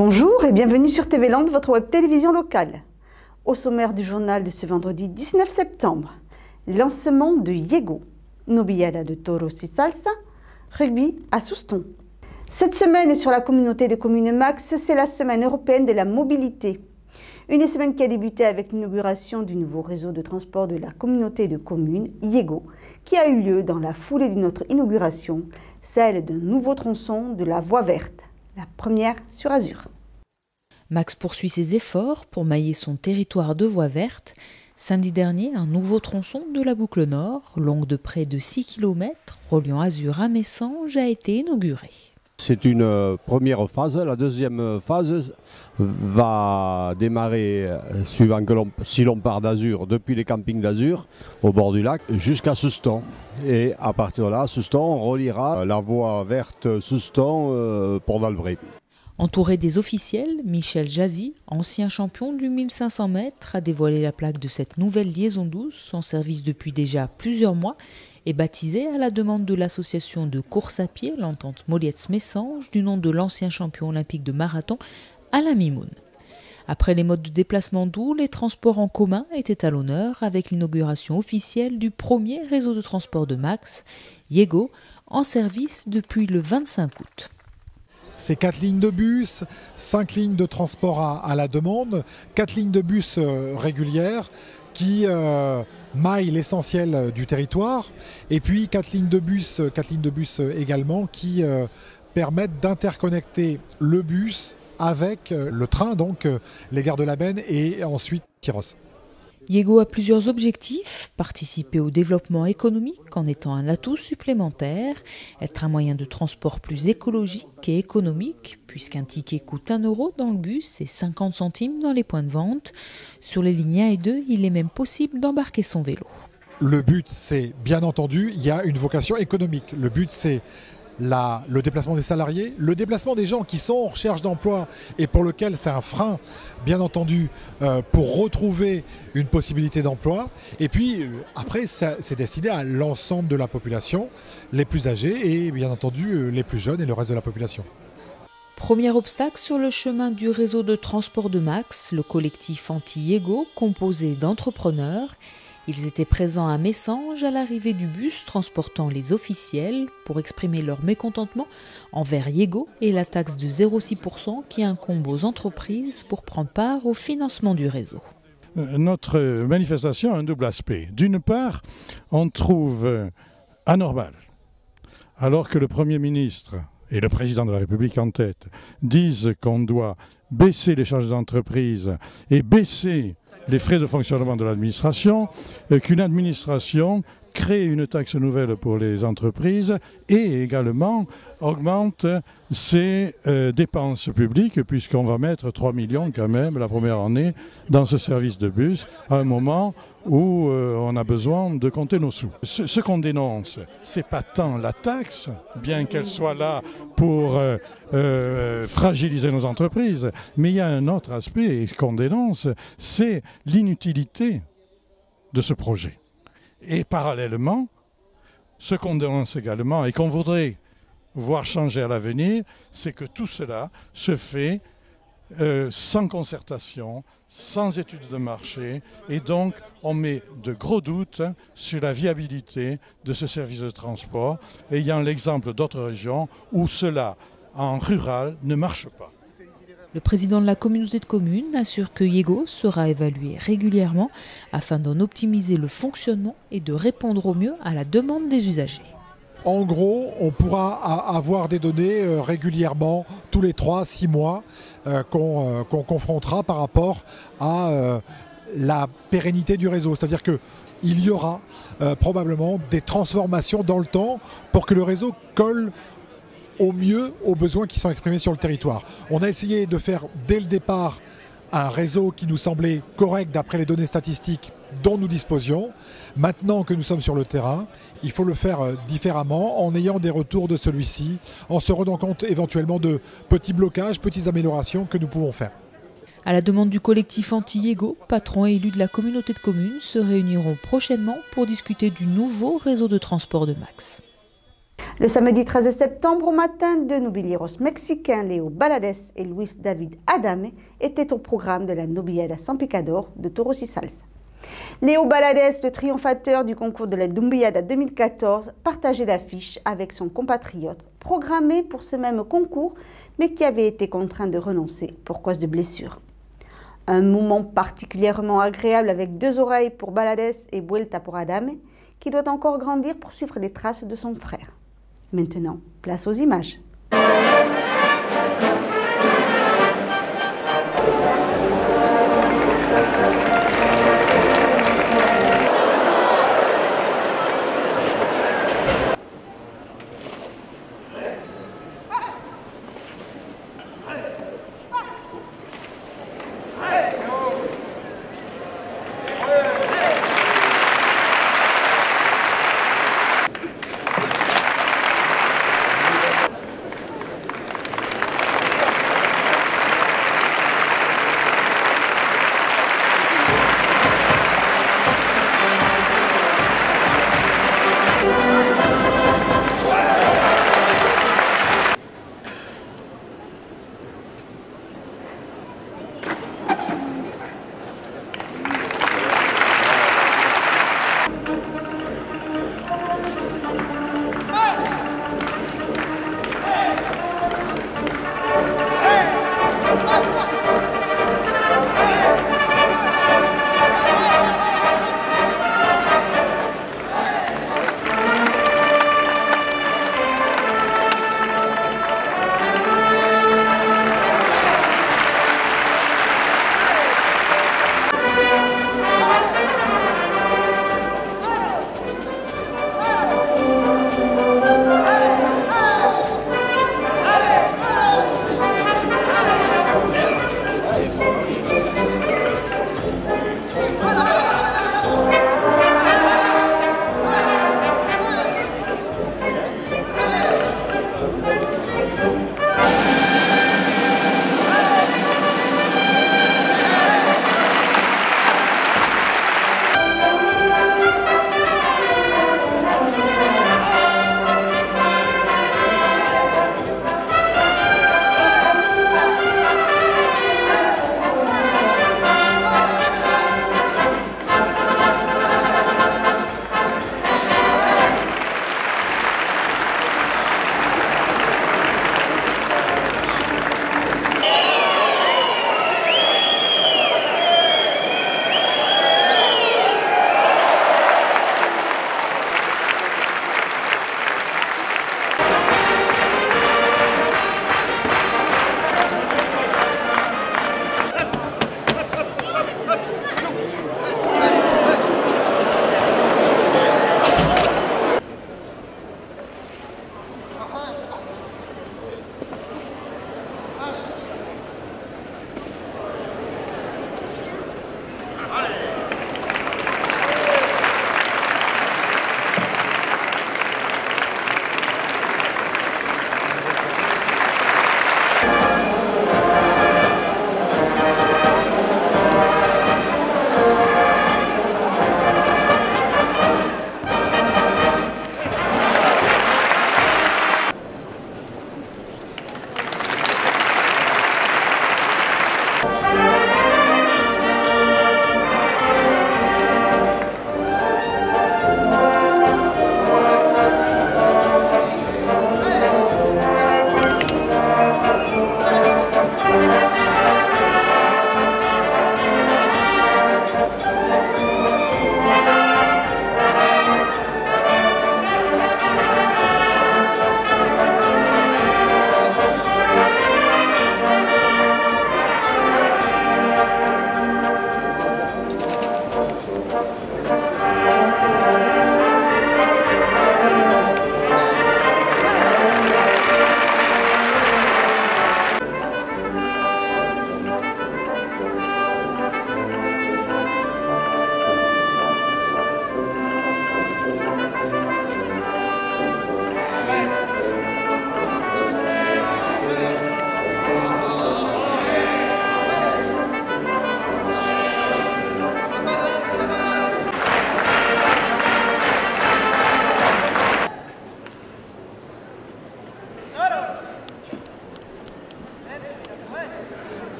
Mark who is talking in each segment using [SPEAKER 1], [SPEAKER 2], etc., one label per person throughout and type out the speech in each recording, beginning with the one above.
[SPEAKER 1] Bonjour et bienvenue sur TV Land, votre web télévision locale. Au sommaire du journal de ce vendredi 19 septembre, lancement de Yego, Nobiada de Toros y Salsa, rugby à Souston. Cette semaine sur la communauté de communes Max, c'est la semaine européenne de la mobilité. Une semaine qui a débuté avec l'inauguration du nouveau réseau de transport de la communauté de communes, Yego, qui a eu lieu dans la foulée de notre inauguration, celle d'un nouveau tronçon de la voie verte, la première sur Azur.
[SPEAKER 2] Max poursuit ses efforts pour mailler son territoire de voies vertes. Samedi dernier, un nouveau tronçon de la boucle nord, longue de près de 6 km, reliant Azur à Messanges, a été inauguré.
[SPEAKER 3] C'est une première phase. La deuxième phase va démarrer, suivant que si l'on part d'Azur, depuis les campings d'Azur, au bord du lac, jusqu'à Souston. Et à partir de là, Souston, on reliera la voie verte Souston-Port d'Albret.
[SPEAKER 2] Entouré des officiels, Michel Jazzy, ancien champion du 1500 mètres, a dévoilé la plaque de cette nouvelle liaison douce, en service depuis déjà plusieurs mois, et baptisée à la demande de l'association de course à pied, l'entente Molietz-Messanges, du nom de l'ancien champion olympique de marathon, Alain Mimoun. Après les modes de déplacement doux, les transports en commun étaient à l'honneur avec l'inauguration officielle du premier réseau de transport de Max, Yego, en service depuis le 25 août.
[SPEAKER 4] C'est 4 lignes de bus, 5 lignes de transport à la demande, 4 lignes de bus régulières qui maillent l'essentiel du territoire, et puis 4 lignes de bus également qui permettent d'interconnecter le bus avec le train, donc les gares de la Benne et ensuite Tyros.
[SPEAKER 2] Yego a plusieurs objectifs: participer au développement économique en étant un atout supplémentaire, être un moyen de transport plus écologique et économique, puisqu'un ticket coûte 1 € dans le bus et 50 centimes dans les points de vente. Sur les lignes 1 et 2, il est même possible d'embarquer son vélo.
[SPEAKER 4] Le but, c'est bien entendu, il y a une vocation économique. Le but, c'est le déplacement des salariés, le déplacement des gens qui sont en recherche d'emploi et pour lequel c'est un frein, bien entendu, pour retrouver une possibilité d'emploi. Et puis, après, c'est destiné à l'ensemble de la population, les plus âgés et bien entendu les plus jeunes et le reste de la population.
[SPEAKER 2] Premier obstacle sur le chemin du réseau de transport de Max, le collectif anti-Yego, composé d'entrepreneurs. Ils étaient présents à Messanges à l'arrivée du bus transportant les officiels pour exprimer leur mécontentement envers Yego et la taxe de 0,6% qui incombe aux entreprises pour prendre part au financement du réseau.
[SPEAKER 5] Notre manifestation a un double aspect. D'une part, on trouve anormal, alors que le Premier ministre et le Président de la République en tête disent qu'on doit baisser les charges d'entreprise et baisser les frais de fonctionnement de l'administration, qu'une administration crée une taxe nouvelle pour les entreprises et également augmente ses dépenses publiques, puisqu'on va mettre 3 millions quand même la première année dans ce service de bus à un moment où on a besoin de compter nos sous. Ce qu'on dénonce, c'est pas tant la taxe, bien qu'elle soit là pour fragiliser nos entreprises, mais il y a un autre aspect, et ce qu'on dénonce, c'est l'inutilité de ce projet. Et parallèlement, ce qu'on dénonce également et qu'on voudrait voir changer à l'avenir, c'est que tout cela se fait sans concertation, sans étude de marché, et donc on met de gros doutes sur la viabilité de ce service de transport, ayant l'exemple d'autres régions où cela, en rural, ne marche pas.
[SPEAKER 2] Le président de la communauté de communes assure que Yego sera évalué régulièrement afin d'en optimiser le fonctionnement et de répondre au mieux à la demande des usagers.
[SPEAKER 4] En gros, on pourra avoir des données régulièrement, tous les 3-6 mois, qu'on confrontera par rapport à la pérennité du réseau. C'est-à-dire qu'il y aura probablement des transformations dans le temps pour que le réseau colle au mieux aux besoins qui sont exprimés sur le territoire. On a essayé de faire dès le départ un réseau qui nous semblait correct d'après les données statistiques dont nous disposions. Maintenant que nous sommes sur le terrain, il faut le faire différemment en ayant des retours de celui-ci, en se rendant compte éventuellement de petits blocages, petites améliorations que nous pouvons faire.
[SPEAKER 2] À la demande du collectif anti-Yego, patrons et élus de la communauté de communes se réuniront prochainement pour discuter du nouveau réseau de transport de Max.
[SPEAKER 1] Le samedi 13 septembre au matin, deux nobilieros mexicains, Leo Balades et Luis David Adame, étaient au programme de la Nobiliada San Picador de Toros y Salsa. Leo Balades, le triomphateur du concours de la Nobiliada 2014, partageait l'affiche avec son compatriote, programmé pour ce même concours, mais qui avait été contraint de renoncer pour cause de blessures. Un moment particulièrement agréable avec deux oreilles pour Balades et Vuelta pour Adame, qui doit encore grandir pour suivre les traces de son frère. Maintenant, place aux images.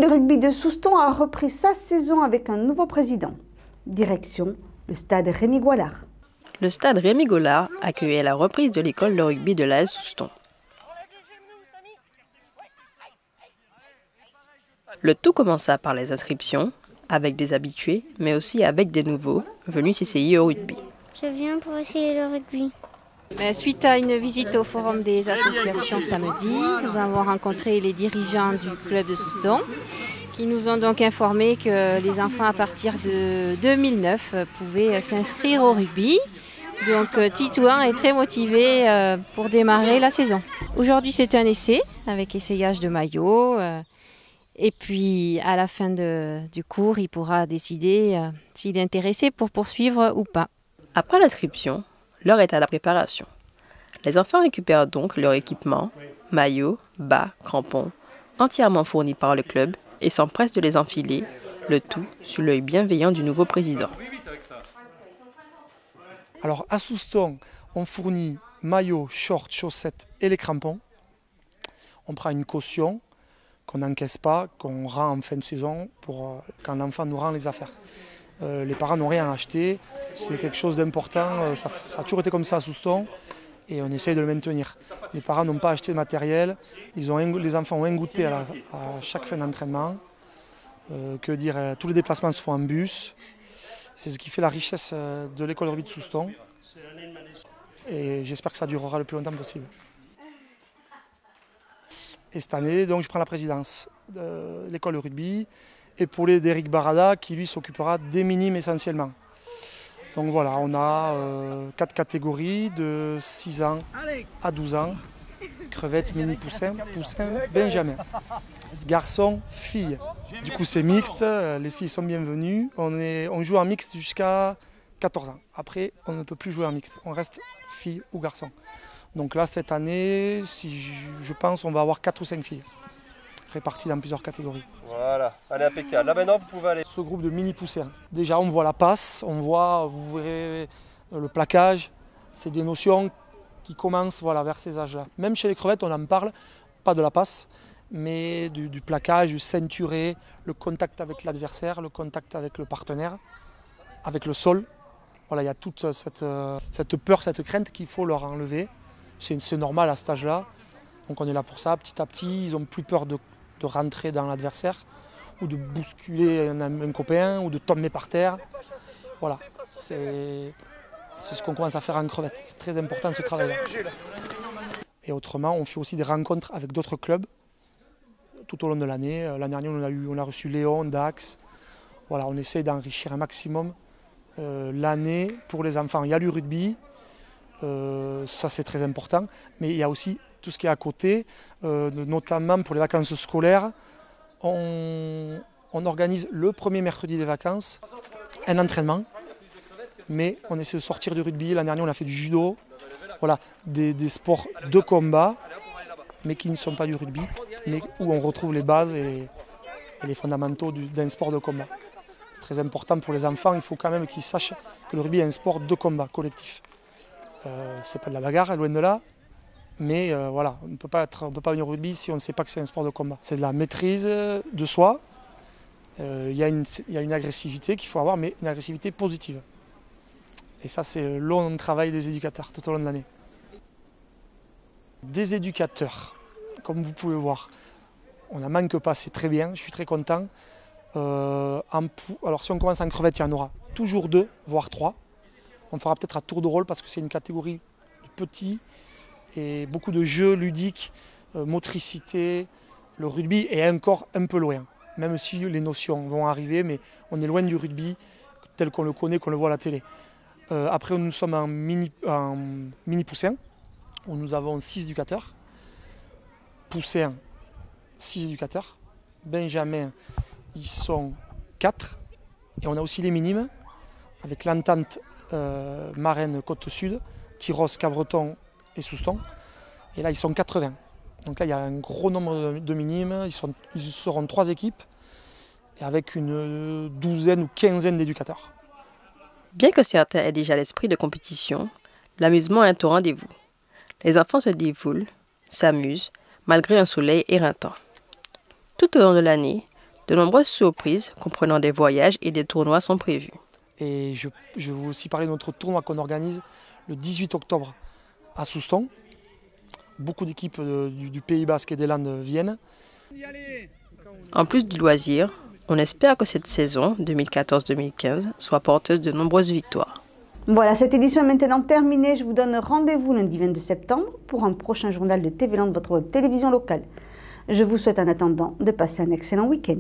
[SPEAKER 1] l'école de rugby de Souston a repris sa saison avec un nouveau président. Direction le stade Rémi Goilard.
[SPEAKER 6] Le stade Rémi Goilard accueillait la reprise de l'école de rugby de l'AS Souston. Le tout commença par les inscriptions, avec des habitués, mais aussi avec des nouveaux, venus s'essayer au rugby.
[SPEAKER 7] Je viens pour essayer le rugby.
[SPEAKER 8] Suite à une visite au forum des associations samedi, nous avons rencontré les dirigeants du club de Souston qui nous ont donc informé que les enfants à partir de 2009 pouvaient s'inscrire au rugby. Donc Titouan est très motivé pour démarrer la saison. Aujourd'hui c'est un essai avec essayage de maillot et puis à la fin du cours il pourra décider s'il est intéressé pour poursuivre ou pas.
[SPEAKER 6] Après l'inscription, l'heure est à la préparation. Les enfants récupèrent donc leur équipement, maillots, bas, crampons, entièrement fournis par le club et s'empressent de les enfiler, le tout sous l'œil bienveillant du nouveau président.
[SPEAKER 9] Alors à Souston, on fournit maillots, shorts, chaussettes et les crampons. On prend une caution qu'on n'encaisse pas, qu'on rend en fin de saison pour quand l'enfant nous rend les affaires. Les parents n'ont rien à acheter, c'est quelque chose d'important, ça a toujours été comme ça à Souston et on essaye de le maintenir. Les parents n'ont pas acheté de matériel, les enfants ont un goûter à chaque fin d'entraînement. Tous les déplacements se font en bus, c'est ce qui fait la richesse de l'école de rugby de Souston et j'espère que ça durera le plus longtemps possible. Et cette année, donc, je prends la présidence de l'école de rugby, épaulé d'Éric Barada qui lui s'occupera des minimes essentiellement. Donc voilà, on a 4 catégories de 6 ans à 12 ans, crevettes, mini poussins, benjamin, garçons, filles. Du coup c'est mixte, les filles sont bienvenues, on joue en mixte jusqu'à 14 ans. Après on ne peut plus jouer en mixte, on reste filles ou garçons. Donc là cette année, je pense on va avoir 4 ou 5 filles, réparties dans plusieurs catégories.
[SPEAKER 10] Voilà, allez impeccable. Là maintenant vous pouvez aller.
[SPEAKER 9] Ce groupe de mini poussins, déjà on voit la passe, vous verrez le plaquage, c'est des notions qui commencent vers ces âges-là. Même chez les crevettes on en parle, pas de la passe, mais du plaquage, du ceinturé, le contact avec l'adversaire, le contact avec le partenaire, avec le sol. Voilà, il y a toute cette peur, cette crainte qu'il faut leur enlever. C'est normal à cet âge-là, donc on est là pour ça. Petit à petit, ils n'ont plus peur de rentrer dans l'adversaire ou de bousculer un copain ou de tomber par terre. Voilà, c'est ce qu'on commence à faire en crevette. C'est très important ce travail-là. Et autrement, on fait aussi des rencontres avec d'autres clubs tout au long de l'année. L'année dernière, on a reçu Léon, Dax. Voilà, on essaie d'enrichir un maximum l'année pour les enfants. Il y a le rugby, ça c'est très important, mais il y a aussi tout ce qui est à côté, notamment pour les vacances scolaires. On organise le premier mercredi des vacances un entraînement, mais on essaie de sortir du rugby. L'année dernière, on a fait du judo, voilà, des sports de combat, mais qui ne sont pas du rugby, mais où on retrouve les bases et les fondamentaux d'un sport de combat. C'est très important pour les enfants, il faut quand même qu'ils sachent que le rugby est un sport de combat collectif. C'est pas de la bagarre, loin de là, mais voilà, on ne peut pas venir au rugby si on ne sait pas que c'est un sport de combat. C'est de la maîtrise de soi, il y a une agressivité qu'il faut avoir, mais une agressivité positive. Et ça, c'est le long travail des éducateurs tout au long de l'année. Des éducateurs, comme vous pouvez voir, on n'en manque pas, c'est très bien, je suis très content. Alors si on commence en crevette, il y en aura toujours 2, voire 3. On fera peut-être à tour de rôle parce que c'est une catégorie de petits et beaucoup de jeux ludiques, motricité. Le rugby est encore un peu loin, même si les notions vont arriver, mais on est loin du rugby tel qu'on le connaît, qu'on le voit à la télé. Après, nous sommes en mini poussin, où nous avons 6 éducateurs. Poussin, 6 éducateurs. Benjamin, ils sont 4. Et on a aussi les minimes, avec l'entente marraine Côte-Sud, Tyros, Cabreton et Souston. Et là, ils sont 80. Donc là, il y a un gros nombre de minimes. Ils seront 3 équipes, et avec une douzaine ou quinzaine d'éducateurs.
[SPEAKER 6] Bien que certains aient déjà l'esprit de compétition, l'amusement est au rendez-vous. Les enfants se dévoulent, s'amusent, malgré un soleil éreintant. Tout au long de l'année, De nombreuses surprises, comprenant des voyages et des tournois, sont prévus.
[SPEAKER 9] Et je vais vous aussi parler de notre tournoi qu'on organise le 18 octobre à Soustons. Beaucoup d'équipes du Pays Basque et des Landes viennent.
[SPEAKER 6] En plus du loisir, on espère que cette saison 2014-2015 soit porteuse de nombreuses victoires.
[SPEAKER 1] Voilà, cette édition est maintenant terminée. Je vous donne rendez-vous lundi 22 septembre pour un prochain journal de TV Land, votre web télévision locale. Je vous souhaite en attendant de passer un excellent week-end.